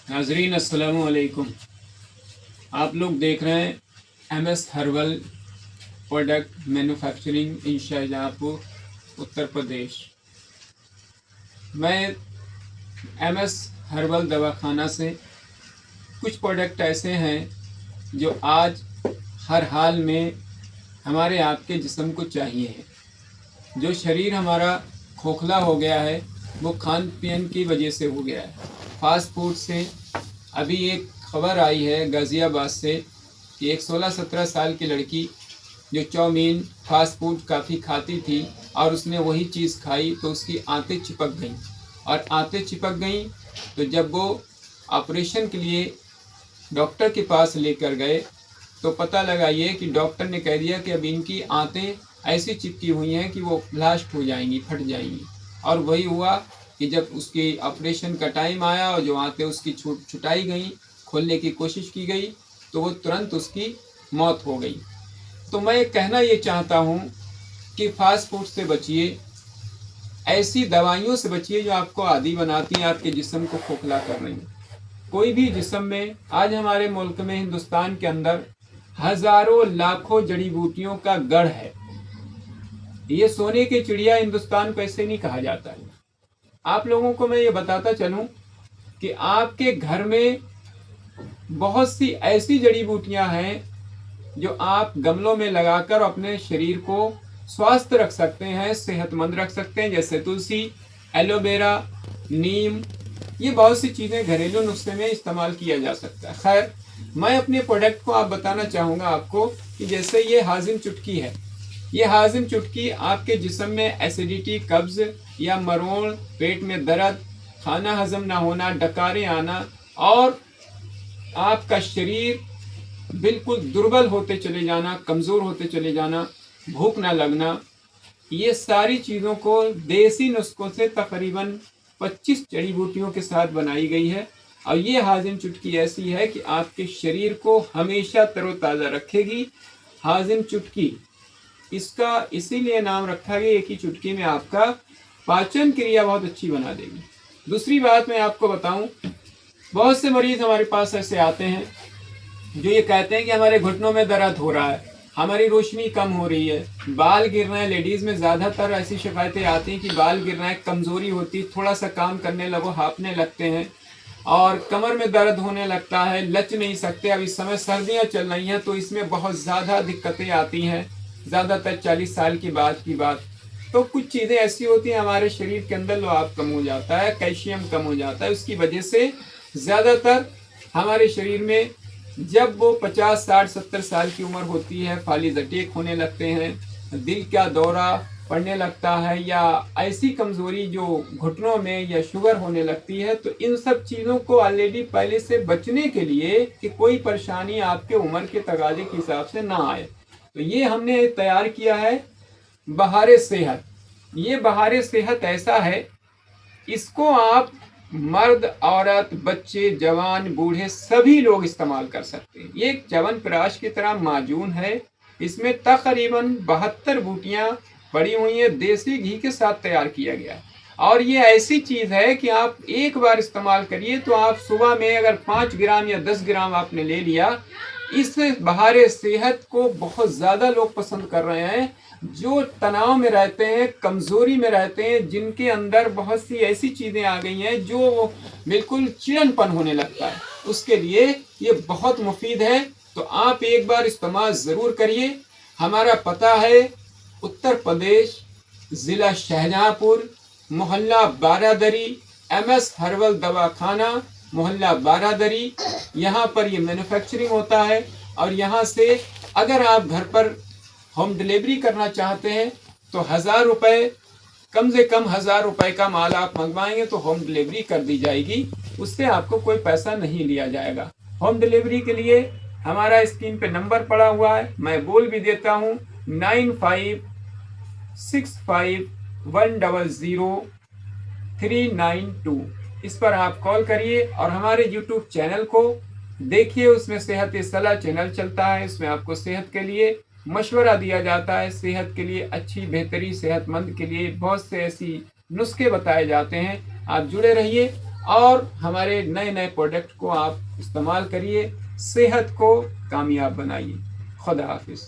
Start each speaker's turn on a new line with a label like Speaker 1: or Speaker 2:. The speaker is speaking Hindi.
Speaker 1: नाजरीन अस्सलामु अलैकुम। आप लोग देख रहे हैं MS herbal product manufacturing in Shahjahanpur Uttar Pradesh. मैं MS हर्बल दवाखाना से कुछ प्रोडक्ट ऐसे हैं जो आज हर हाल में हमारे आपके जिस्म को चाहिए है। जो शरीर हमारा खोखला हो गया है वो खान पीन की वजह से हो गया है, फास्ट फूड से। अभी एक खबर आई है गाज़ियाबाद से कि एक 16-17 साल की लड़की जो चाउमीन फास्ट फूड काफ़ी खाती थी और उसने वही चीज़ खाई तो उसकी आंतें चिपक गईं, और आंतें चिपक गईं तो जब वो ऑपरेशन के लिए डॉक्टर के पास लेकर गए तो पता लगा ये कि डॉक्टर ने कह दिया कि अब इनकी आंतें ऐसी चिपकी हुई हैं कि वो ब्लास्ट हो जाएंगी, फट जाएंगी। और वही हुआ कि जब उसकी ऑपरेशन का टाइम आया और जो आंतें उसकी छुटाई गई, खोलने की कोशिश की गई, तो वो तुरंत उसकी मौत हो गई। तो मैं कहना ये चाहता हूँ कि फास्ट फूड से बचिए, ऐसी दवाइयों से बचिए जो आपको आदी बनाती हैं, आपके जिस्म को खोखला कर रही हैं। कोई भी जिस्म में आज हमारे मुल्क में, हिंदुस्तान के अंदर हजारों लाखों जड़ी बूटियों का गढ़ है। ये सोने की चिड़िया हिंदुस्तान को ऐसे नहीं कहा जाता है। आप लोगों को मैं ये बताता चलूं कि आपके घर में बहुत सी ऐसी जड़ी बूटियां हैं जो आप गमलों में लगाकर अपने शरीर को स्वस्थ रख सकते हैं, सेहतमंद रख सकते हैं। जैसे तुलसी, एलोवेरा, नीम, ये बहुत सी चीज़ें घरेलू नुस्खे में इस्तेमाल किया जा सकता है। खैर, मैं अपने प्रोडक्ट को आप बताना चाहूँगा आपको कि जैसे ये हाजिम चुटकी है। ये हाजिम चुटकी आपके जिस्म में एसिडिटी, कब्ज या मरोड़, पेट में दर्द, खाना हजम ना होना, डकारें आना और आपका शरीर बिल्कुल दुर्बल होते चले जाना, कमज़ोर होते चले जाना, भूख ना लगना, ये सारी चीज़ों को देसी नुस्खों से तकरीबन 25 जड़ी बूटियों के साथ बनाई गई है। और ये हाजिम चुटकी ऐसी है कि आपके शरीर को हमेशा तरोताज़ा रखेगी। हाजिम चुटकी, इसका इसीलिए नाम रखा गया कि चुटकी में आपका पाचन क्रिया बहुत अच्छी बना देगी। दूसरी बात मैं आपको बताऊं, बहुत से मरीज़ हमारे पास ऐसे आते हैं जो ये कहते हैं कि हमारे घुटनों में दर्द हो रहा है, हमारी रोशनी कम हो रही है, बाल गिर रहे हैं। लेडीज़ में ज़्यादातर ऐसी शिकायतें आती हैं कि बाल गिर रहे हैं, कमज़ोरी होती, थोड़ा सा काम करने लगो हाँफने लगते हैं, और कमर में दर्द होने लगता है, लच नहीं सकते। अब इस समय सर्दियाँ चल रही हैं तो इसमें बहुत ज़्यादा दिक्कतें आती हैं, ज़्यादातर 40 साल के बाद की बात। तो कुछ चीज़ें ऐसी होती हैं हमारे शरीर के अंदर, लुआब कम हो जाता है, कैल्शियम कम हो जाता है, उसकी वजह से ज़्यादातर हमारे शरीर में जब वो 50, 60, 70 साल की उम्र होती है फालिज अटैक होने लगते हैं, दिल का दौरा पड़ने लगता है, या ऐसी कमज़ोरी जो घुटनों में या शुगर होने लगती है। तो इन सब चीज़ों को ऑलरेडी पहले से बचने के लिए कि कोई परेशानी आपके उम्र के तकाज़े के हिसाब से ना आए, तो ये हमने तैयार किया है बहारे सेहत। ये बहारे सेहत ऐसा है, इसको आप मर्द, औरत, बच्चे, जवान, बूढ़े सभी लोग इस्तेमाल कर सकते हैं। ये एक च्यवनप्राश की तरह माजून है। इसमें तकरीबन 72 बूटियां पड़ी हुई हैं, देसी घी के साथ तैयार किया गया। और ये ऐसी चीज़ है कि आप एक बार इस्तेमाल करिए तो आप सुबह में अगर 5 ग्राम या 10 ग्राम आपने ले लिया, इस बहारे सेहत को बहुत ज़्यादा लोग पसंद कर रहे हैं। जो तनाव में रहते हैं, कमज़ोरी में रहते हैं, जिनके अंदर बहुत सी ऐसी चीज़ें आ गई हैं जो बिल्कुल चिड़नपन होने लगता है, उसके लिए ये बहुत मुफीद है। तो आप एक बार इस्तेमाल ज़रूर करिए। हमारा पता है उत्तर प्रदेश, ज़िला शाहजहाँपुर, मोहल्ला बारादरी, MS हर्बल दवाखाना, मोहल्ला बारादरी, यहाँ पर ये मैन्युफैक्चरिंग होता है। और यहाँ से अगर आप घर पर होम डिलीवरी करना चाहते हैं तो 1000 रुपये, कम से कम 1000 रुपये का माल आप मंगवाएंगे तो होम डिलीवरी कर दी जाएगी, उससे आपको कोई पैसा नहीं लिया जाएगा। होम डिलीवरी के लिए हमारा स्क्रीन पे नंबर पड़ा हुआ है, मैं बोल भी देता हूँ, 9565100392। इस पर आप कॉल करिए और हमारे YouTube चैनल को देखिए। उसमें सेहत सलाह चैनल चलता है, उसमें आपको सेहत के लिए मशवरा दिया जाता है, सेहत के लिए अच्छी बेहतरी, सेहतमंद के लिए बहुत से ऐसी नुस्खे बताए जाते हैं। आप जुड़े रहिए और हमारे नए नए प्रोडक्ट को आप इस्तेमाल करिए, सेहत को कामयाब बनाइए। खुदा हाफिज़।